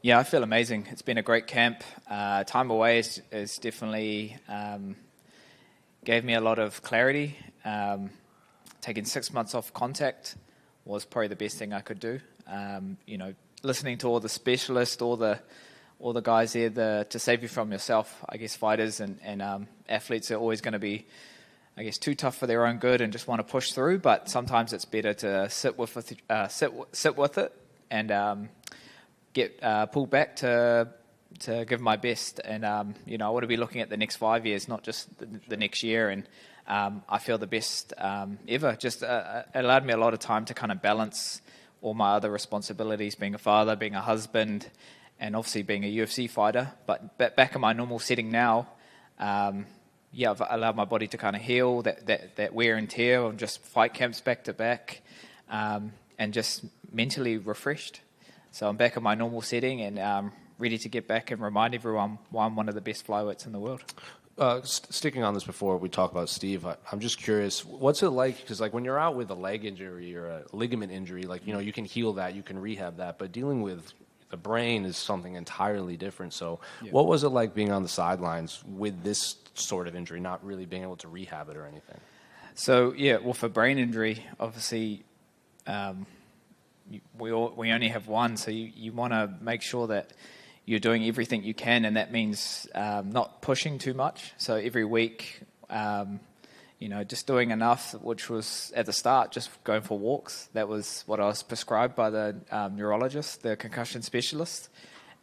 Yeah, I feel amazing. It's been a great camp. Time away is definitely gave me a lot of clarity. Taking 6 months off contact was probably the best thing I could do. Listening to all the specialists, all the guys there to save you from yourself. I guess fighters and athletes are always going to be, I guess, too tough for their own good and just want to push through. But sometimes it's better to sit with it and get pulled back to give my best. And I want to be looking at the next 5 years, not just the next year. And I feel the best ever. Just allowed me a lot of time to kind of balance all my other responsibilities, being a father, being a husband, and obviously being a UFC fighter. But back in my normal setting now, I've allowed my body to kind of heal that wear and tear of just fight camps back to back, and just mentally refreshed. So I'm back in my normal setting and ready to get back and remind everyone why I'm one of the best flyweights in the world. Sticking on this before we talk about Steve, I'm just curious, what's it like? Because when you're out with a leg injury or a ligament injury, you can heal that, you can rehab that, but dealing with the brain is something entirely different. So What was it like being on the sidelines with this sort of injury, not really being able to rehab it or anything? So, for brain injury, obviously, we only have one, so you want to make sure that you're doing everything you can, and that means not pushing too much. So every week, just doing enough, which was at the start, just going for walks. That was what I was prescribed by the neurologist, the concussion specialist.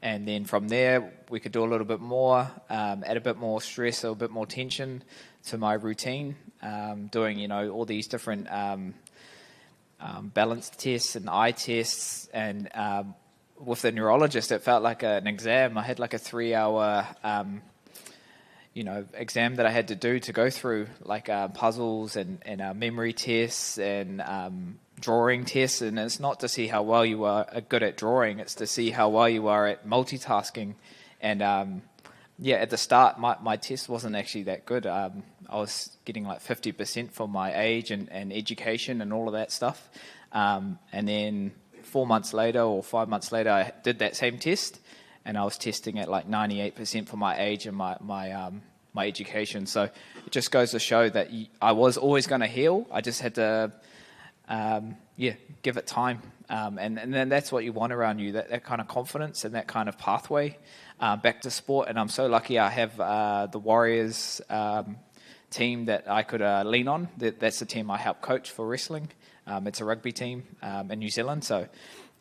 And then from there, we could do a little bit more, add a bit more stress or a bit more tension to my routine, doing, all these different balance tests and eye tests. And with the neurologist, it felt like an exam. I had like a 3-hour exam that I had to do to go through, like puzzles and memory tests and drawing tests. And it's not to see how well you are good at drawing, it's to see how well you are at multitasking. And at the start, my test wasn't actually that good. I was getting like 50% for my age and education and all of that stuff. And then 4 months later or 5 months later, I did that same test, and I was testing at like 98% for my age and my education. So it just goes to show that I was always going to heal. I just had to, give it time. And then that's what you want around you, that kind of confidence and that kind of pathway back to sport. And I'm so lucky I have the Warriors team that I could lean on. That's the team I help coach for wrestling. It's a rugby team in New Zealand, so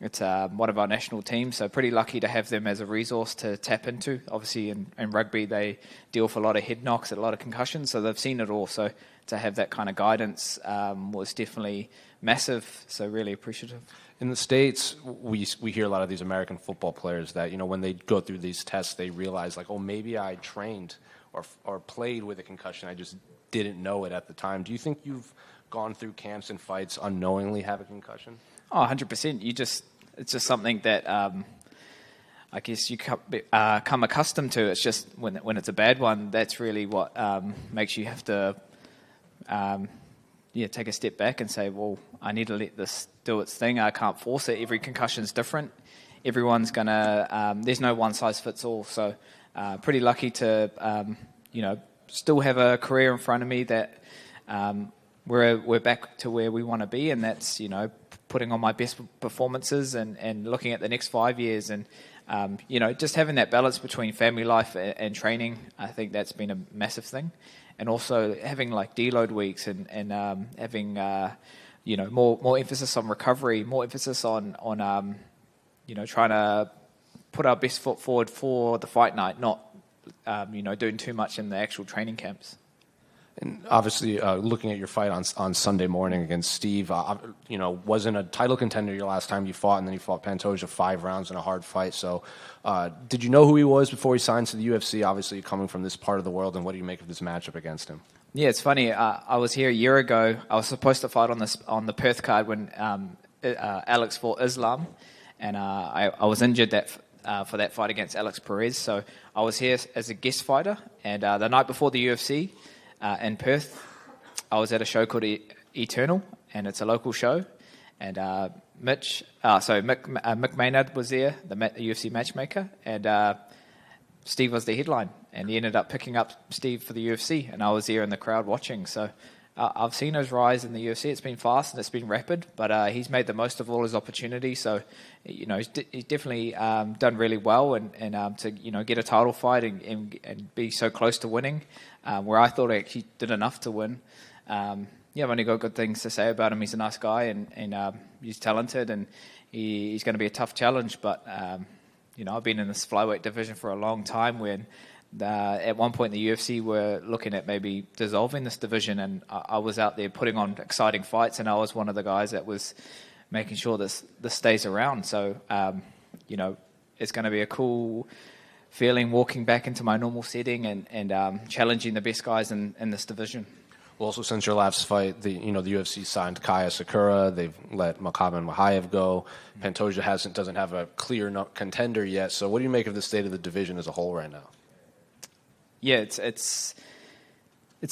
it's one of our national teams. So pretty lucky to have them as a resource to tap into. Obviously, in rugby, they deal with a lot of head knocks, a lot of concussions, so they've seen it all. So to have that kind of guidance was definitely massive, so really appreciative. In the States, we hear a lot of these American football players that, when they go through these tests, they realize, maybe I trained or played with a concussion. I just didn't know it at the time. Do you think you've gone through camps and fights unknowingly have a concussion? Oh, 100%. It's just something that I guess you come accustomed to. It's just when it's a bad one, that's really what makes you have to take a step back and say, well, I need to let this do its thing. I can't force it. Every concussion's different. Everyone's gonna. There's no one size fits all. So pretty lucky to still have a career in front of me that. We're back to where we want to be, and that's putting on my best performances and looking at the next 5 years, and just having that balance between family life and training. I think that's been a massive thing, and also having like deload weeks and having more emphasis on recovery, more emphasis on trying to put our best foot forward for the fight night, not doing too much in the actual training camps. And obviously, looking at your fight on Sunday morning against Steve, wasn't a title contender your last time you fought, and then you fought Pantoja 5 rounds in a hard fight. So did you know who he was before he signed to the UFC? Obviously, coming from this part of the world, and what do you make of this matchup against him? Yeah, it's funny. I was here a year ago. I was supposed to fight on the Perth card when Alex fought Islam, and I was injured for that fight against Alex Perez. So I was here as a guest fighter, and the night before the UFC, in Perth, I was at a show called Eternal, and it's a local show. And Mick Maynard was there, the UFC matchmaker, and Steve was the headline, and he ended up picking up Steve for the UFC, and I was there in the crowd watching. So I've seen his rise in the UFC. It's been fast and it's been rapid, but he's made the most of all his opportunities. So, he's definitely done really well, and to get a title fight and be so close to winning, where I thought he did enough to win. I've only got good things to say about him. He's a nice guy, and he's talented, and he's going to be a tough challenge. But I've been in this flyweight division for a long time. When at one point the UFC were looking at maybe dissolving this division, and I was out there putting on exciting fights, and I was one of the guys that was making sure this stays around. So it's going to be a cool feeling walking back into my normal setting and challenging the best guys in this division. Well, also, since your last fight, the UFC signed Kaya Sakura. They've let Makhavan Mahayev go. Pantoja doesn't have a clear contender yet. So, what do you make of the state of the division as a whole right now? Yeah, it's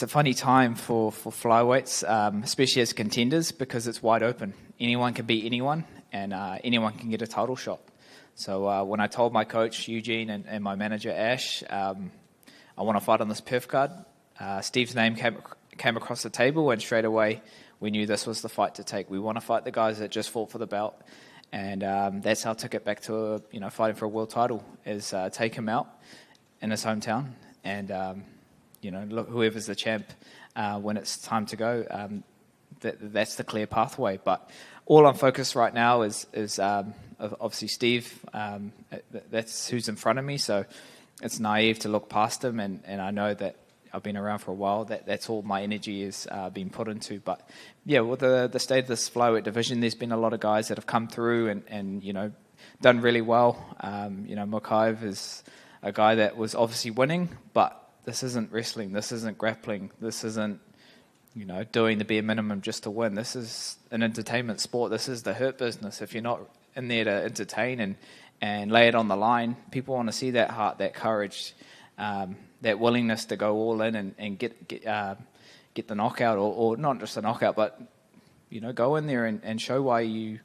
a funny time for flyweights, especially as contenders, because it's wide open. Anyone can beat anyone, and anyone can get a title shot. So when I told my coach Eugene and my manager Ash, I want to fight on this perf card, Steve's name came across the table, and straight away we knew this was the fight to take. We want to fight the guys that just fought for the belt, and that's our ticket back to fighting for a world title, is take him out in his hometown, and look, whoever's the champ when it's time to go, that's the clear pathway. But all I'm focused right now is obviously Steve. That's who's in front of me, so it's naive to look past him, and I know that I've been around for a while. That's all my energy is being put into. But with the state of this flyweight division, there's been a lot of guys that have come through and done really well. Mokaev is a guy that was obviously winning, but this isn't wrestling. This isn't grappling. This isn't doing the bare minimum just to win. This is an entertainment sport. This is the hurt business. If you're not in there to entertain and lay it on the line, people want to see that heart, that courage. That willingness to go all in and get the knockout, or not just a knockout, but go in there and show why you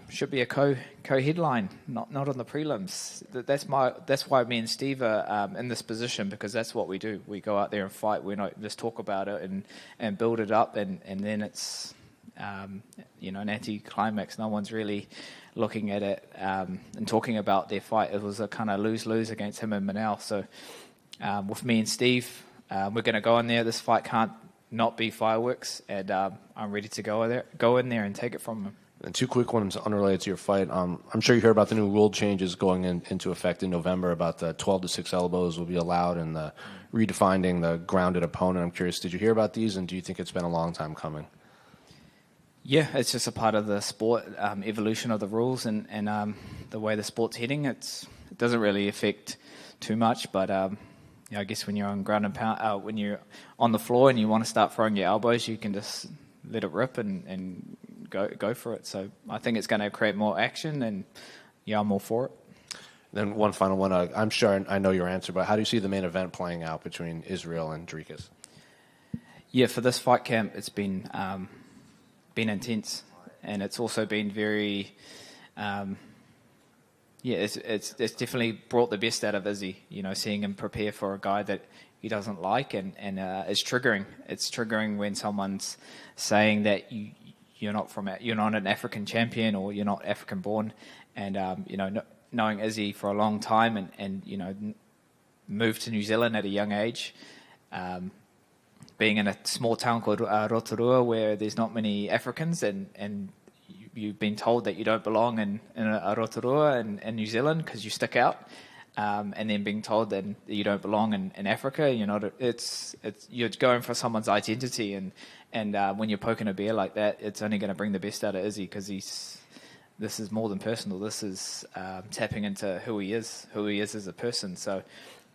should be a co-headline, not on the prelims. That's why me and Steve are in this position, because that's what we do. We go out there and fight. We don't just talk about it and build it up, and then it's an anti-climax. No one's really looking at it and talking about their fight. It was a kind of lose-lose against him and Manel. So with me and Steve, we're going to go in there. This fight can't not be fireworks, and I'm ready to go in there and take it from him. And two quick ones unrelated to your fight. I'm sure you heard about the new rule changes going into effect in November about the 12 to 6 elbows will be allowed and the redefining the grounded opponent. I'm curious, did you hear about these, and do you think it's been a long time coming? Yeah, it's just a part of the sport evolution of the rules and the way the sport's heading. It doesn't really affect too much, but I guess when you're on ground and pound, when you're on the floor and you want to start throwing your elbows, you can just let it rip and go for it. So I think it's going to create more action, and I'm all for it. Then one final one. I'm sure I know your answer, but how do you see the main event playing out between Israel and Dricus? Yeah, for this fight camp, it's been intense, and it's also been very, it's definitely brought the best out of Izzy. Seeing him prepare for a guy that he doesn't like, and it's triggering. It's triggering when someone's saying that you're not an African champion, or you're not African born, and knowing Izzy for a long time and moved to New Zealand at a young age. Being in a small town called Rotorua, where there's not many Africans, and you've been told that you don't belong in Rotorua in New Zealand because you stick out, and then being told that you don't belong in Africa, you're going for someone's identity, and when you're poking a bear like that, it's only going to bring the best out of Izzy, because this is more than personal. This is tapping into who he is as a person. So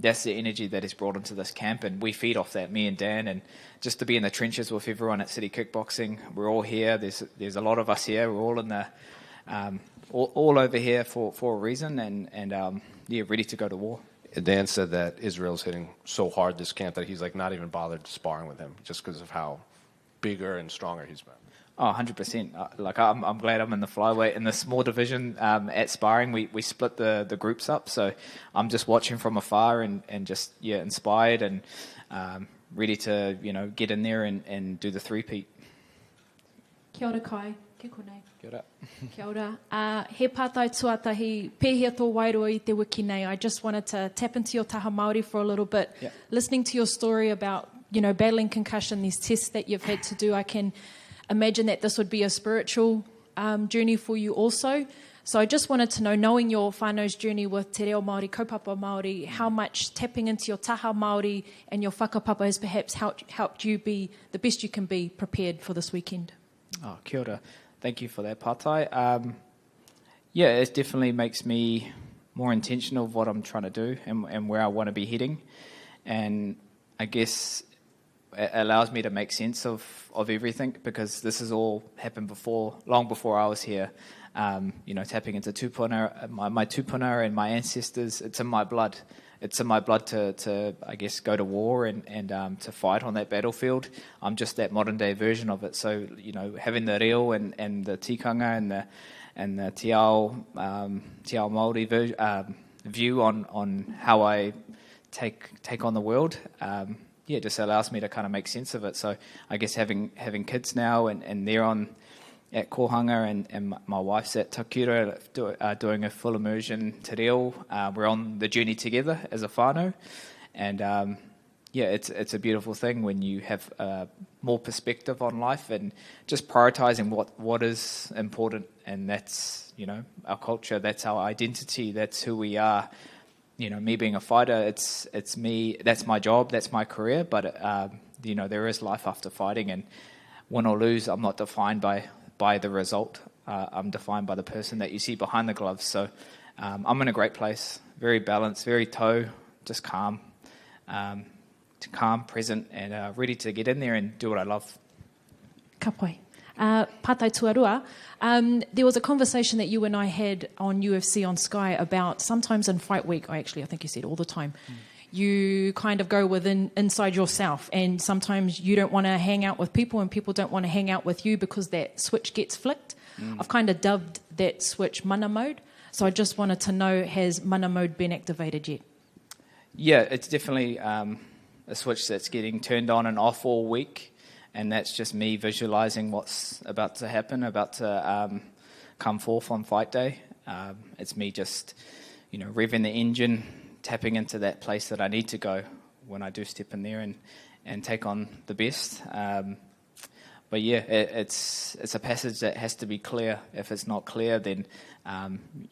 that's the energy that is brought into this camp, and we feed off that, me and Dan, and just to be in the trenches with everyone at City Kickboxing. We're all here. There's a lot of us here. We're all in the all over here for a reason, and ready to go to war. Dan said that Israel's hitting so hard this camp that he's not even bothered sparring with him just because of how bigger and stronger he's been. Oh, 100%. Like I'm glad I'm in the flyweight. In the small division at sparring, we split the groups up. So I'm just watching from afar and just, inspired and ready to, get in there and do the three-peat. Kia ora kai, ke konei. Kia ora. Kia ora. He pātai tuatahi, pēhea tō wairoa I te wiki nei. I just wanted to tap into your taha Māori for a little bit. Yeah. Listening to your story about, battling concussion, these tests that you've had to do, I can imagine that this would be a spiritual journey for you also. So I just wanted to know, knowing your whānau's journey with te reo Māori, kaupapa Māori, how much tapping into your taha Māori and your whakapapa has perhaps helped you be the best you can be prepared for this weekend. Oh, kia ora. Thank you for that, Pātai. It definitely makes me more intentional of what I'm trying to do and where I want to be heading. And I guess it allows me to make sense of everything, because this has all happened long before I was here. Tapping into tupuna, my tupuna and my ancestors, it's in my blood. It's in my blood to I guess, go to war and to fight on that battlefield. I'm just that modern day version of it. So, having the reo and the tikanga and the te ao Māori view on how I take on the world, it just allows me to kind of make sense of it. So I guess having kids now and they're on at Kohanga and my wife's at Takura doing a full immersion te reo. We're on the journey together as a whānau. And it's a beautiful thing when you have more perspective on life and just prioritising what is important. And that's, our culture, that's our identity, that's who we are. Me being a fighter, it's me, that's my job, that's my career. But, there is life after fighting, and win or lose, I'm not defined by the result. I'm defined by the person that you see behind the gloves. So I'm in a great place, very balanced, very just calm, present, and ready to get in there and do what I love. Ka pai. Pātai tuarua, there was a conversation that you and I had on UFC on Sky about sometimes in fight week, I think you said all the time, you kind of go inside yourself, and sometimes you don't want to hang out with people and people don't want to hang out with you because that switch gets flicked. I've kind of dubbed that switch mana mode. So I just wanted to know, has mana mode been activated yet? Yeah, it's definitely a switch that's getting turned on and off all week. And that's just me visualizing what's about to happen, about to come forth on fight day. It's me just, revving the engine, tapping into that place that I need to go when I do step in there and take on the best. It's a passage that has to be clear. If it's not clear, then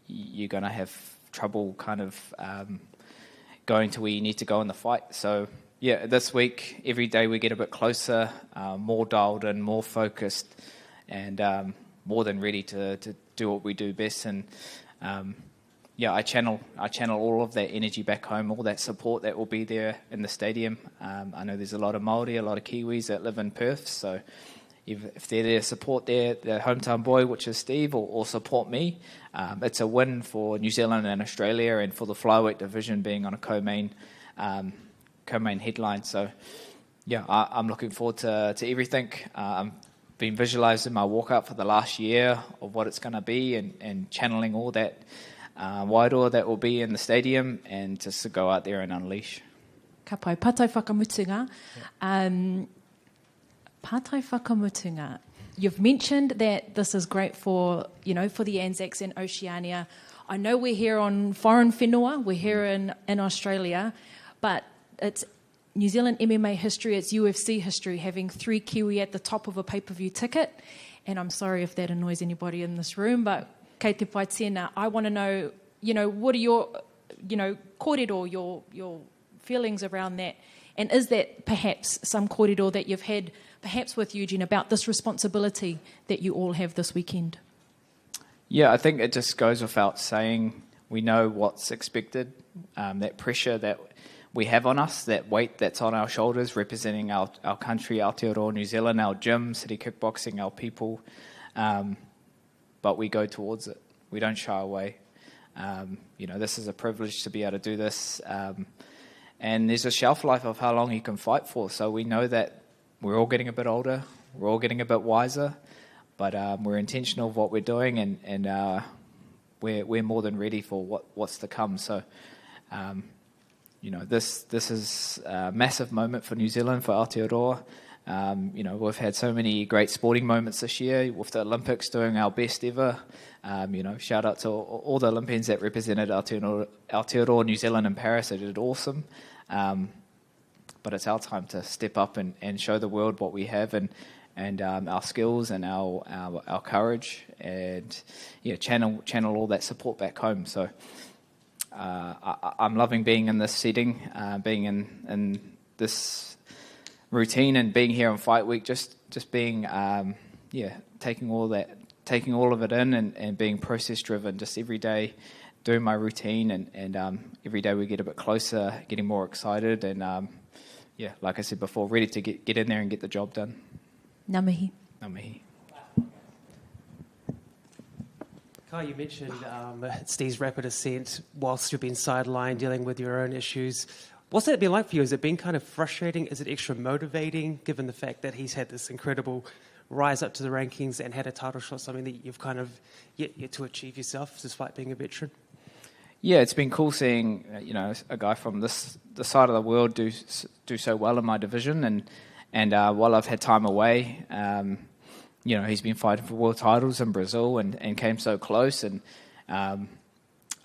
you're going to have trouble kind of going to where you need to go in the fight. So, this week, every day we get a bit closer, more dialed in, more focused, and more than ready to do what we do best. And I channel all of that energy back home, all that support that will be there in the stadium. I know there's a lot of Māori, a lot of Kiwis that live in Perth, so if they're there to support their hometown boy, which is Steve, or support me, it's a win for New Zealand and Australia, and for the flyweight division being on a co-main headline. So I'm looking forward to everything. I've been visualizing my walkout for the last year of what it's going to be, and channeling all that wairoa that will be in the stadium, and just to go out there and unleash. Ka pai, pātai whakamutunga. Pātai whakamutunga. You've mentioned that this is great for the Anzacs in Oceania. I know we're here on foreign whenua, we're here in Australia, but it's New Zealand MMA history, it's UFC history, having 3 Kiwi at the top of a pay-per-view ticket. And I'm sorry if that annoys anybody in this room, but kei te pai tēnā, I want to know, what are your, kōrero, your feelings around that? And is that perhaps some kōrero that you've had, perhaps with Eugene, about this responsibility that you all have this weekend? Yeah, I think it just goes without saying, we know what's expected, that pressure that we have on us, that weight that's on our shoulders, representing our country, Aotearoa, New Zealand, our gym, city kickboxing, our people. But we go towards it. We don't shy away. This is a privilege to be able to do this. And there's a shelf life of how long you can fight for. So we know that we're all getting a bit older. We're all getting a bit wiser. but we're intentional of what we're doing, and we're more than ready for what's to come. So, this is a massive moment for New Zealand, for Aotearoa. We've had so many great sporting moments this year with the Olympics doing our best ever. Shout out to all the Olympians that represented Aotearoa, New Zealand in Paris. They did awesome. But it's our time to step up and show the world what we have and our skills and our courage, and channel all that support back home. So I'm loving being in this setting, being in this routine, and being here on Fight Week. Just being taking all of it in and being process driven. Just every day doing my routine, and every day we get a bit closer, getting more excited, and like I said before, ready to get in there and get the job done. Ngā mihi. Ngā mihi. Kai, you mentioned Steve's rapid ascent whilst you've been sidelined dealing with your own issues. What's that been like for you? Has it been kind of frustrating? Is it extra motivating, given the fact that he's had this incredible rise up to the rankings and had a title shot, something that you've kind of yet to achieve yourself, despite being a veteran? Yeah, it's been cool seeing a guy from the side of the world do so well in my division, and while I've had time away, he's been fighting for world titles in Brazil and came so close. And I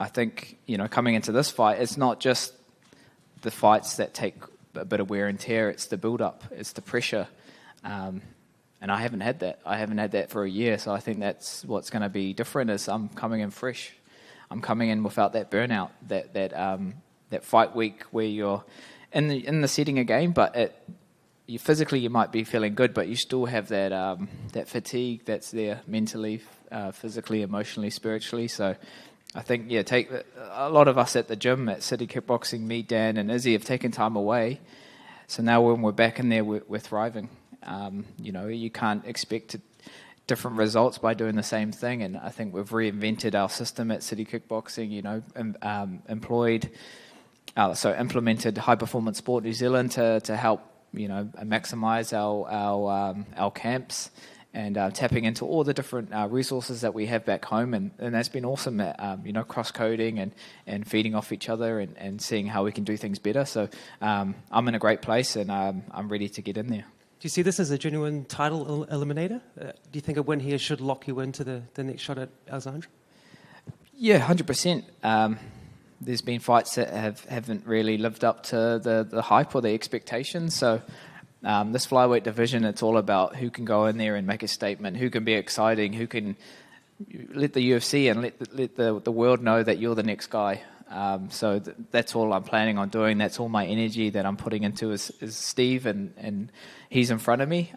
think coming into this fight, it's not just the fights that take a bit of wear and tear; it's the build up, it's the pressure, and I haven't had that. I haven't had that for a year, so I think that's what's going to be different. Is I'm coming in fresh. I'm coming in without that burnout, that fight week where you're in the setting again, but you physically you might be feeling good, but you still have that fatigue that's there mentally, physically, emotionally, spiritually. So I think take a lot of us at the gym at City Kickboxing, me, Dan, and Izzy have taken time away. So now when we're back in there, we're thriving. You can't expect different results by doing the same thing, and I think we've reinvented our system at City Kickboxing. Implemented High Performance Sport New Zealand to help maximise our camps, and tapping into all the different resources that we have back home, and that's been awesome. Cross coding and feeding off each other and seeing how we can do things better. So I'm in a great place, and I'm ready to get in there. Do you see this as a genuine title eliminator? Do you think a win here should lock you into the next shot at Alexandra? Yeah, 100%. There's been fights that haven't really lived up to the hype or the expectations. So this flyweight division, it's all about who can go in there and make a statement, who can be exciting, who can let the UFC and let the world know that you're the next guy. So that's all I'm planning on doing. That's all my energy that I'm putting into is Steve, and he's in front of me.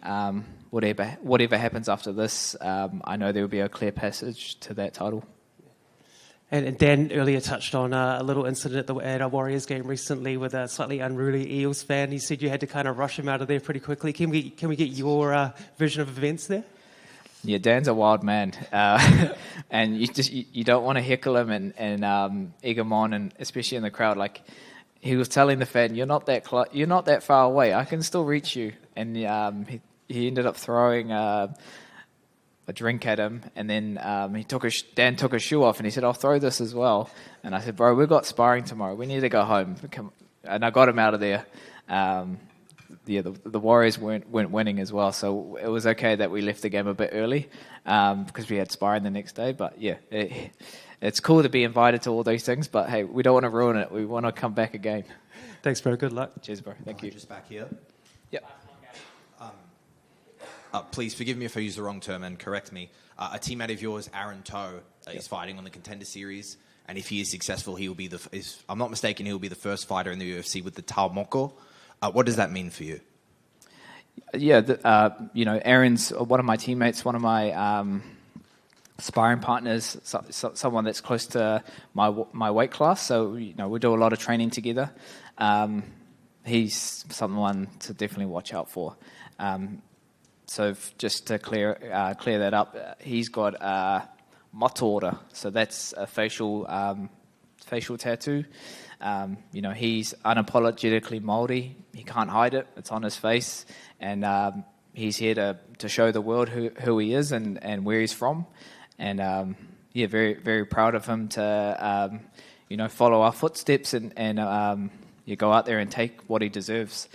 Whatever happens after this, I know there will be a clear passage to that title. And Dan earlier touched on a little incident at a Warriors game recently with a slightly unruly Eels fan. He said you had to kind of rush him out of there pretty quickly. Can we get your vision of events there? Yeah, Dan's a wild man, and you don't want to heckle him and egg him on, and especially in the crowd. Like he was telling the fan, "You're not that far away. I can still reach you." And he ended up throwing a drink at him, and then Dan took his shoe off, and he said, "I'll throw this as well." And I said, "Bro, we've got sparring tomorrow. We need to go home." And I got him out of there. The Warriors weren't winning as well, so it was okay that we left the game a bit early because we had sparring the next day. But yeah, it's cool to be invited to all those things, but hey, we don't want to ruin it. We want to come back again. Thanks, bro. Good luck. Cheers, bro. Thank you. Just back here. Yep. Please forgive me if I use the wrong term and correct me. A teammate of yours, Aaron Toe, is fighting on the Contender Series, and if he is successful, he will be if I'm not mistaken, he will be the first fighter in the UFC with the Tau Moko. What does that mean for you? Yeah, Aaron's one of my teammates, one of my sparring partners, someone that's close to my weight class. So we do a lot of training together. He's someone to definitely watch out for. So just to clear that up, he's got a moto order, so that's a facial tattoo. He's unapologetically Māori. He can't hide it. It's on his face, and he's here to show the world who he is and where he's from. And very, very proud of him to follow our footsteps and you go out there and take what he deserves.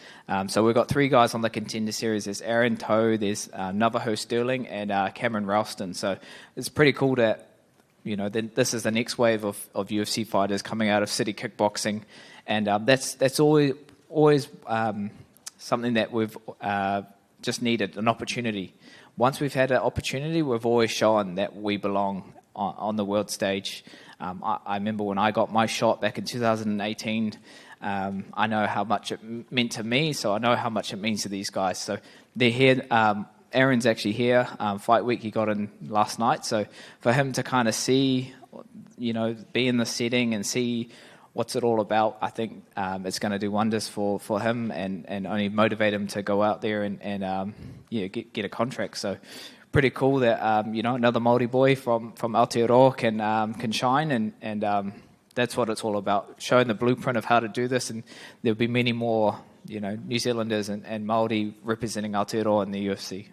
So we've got 3 guys on the Contender Series. There's Aaron Toe, there's Navajo Sterling, and Cameron Ralston. So it's pretty cool that, this is the next wave of UFC fighters coming out of city kickboxing. And that's always something that we've just needed, an opportunity. Once we've had an opportunity, we've always shown that we belong on the world stage. I remember when I got my shot back in 2018, I know how much it meant to me, so I know how much it means to these guys. So they're here. Aaron's actually here. Fight week he got in last night. So for him to kind of see, be in the setting and see what's it all about, I think it's going to do wonders for him and only motivate him to go out there and get a contract. So pretty cool that another Māori boy from Aotearoa can shine and that's what it's all about, showing the blueprint of how to do this, and there'll be many more New Zealanders and Māori representing Aotearoa in the UFC.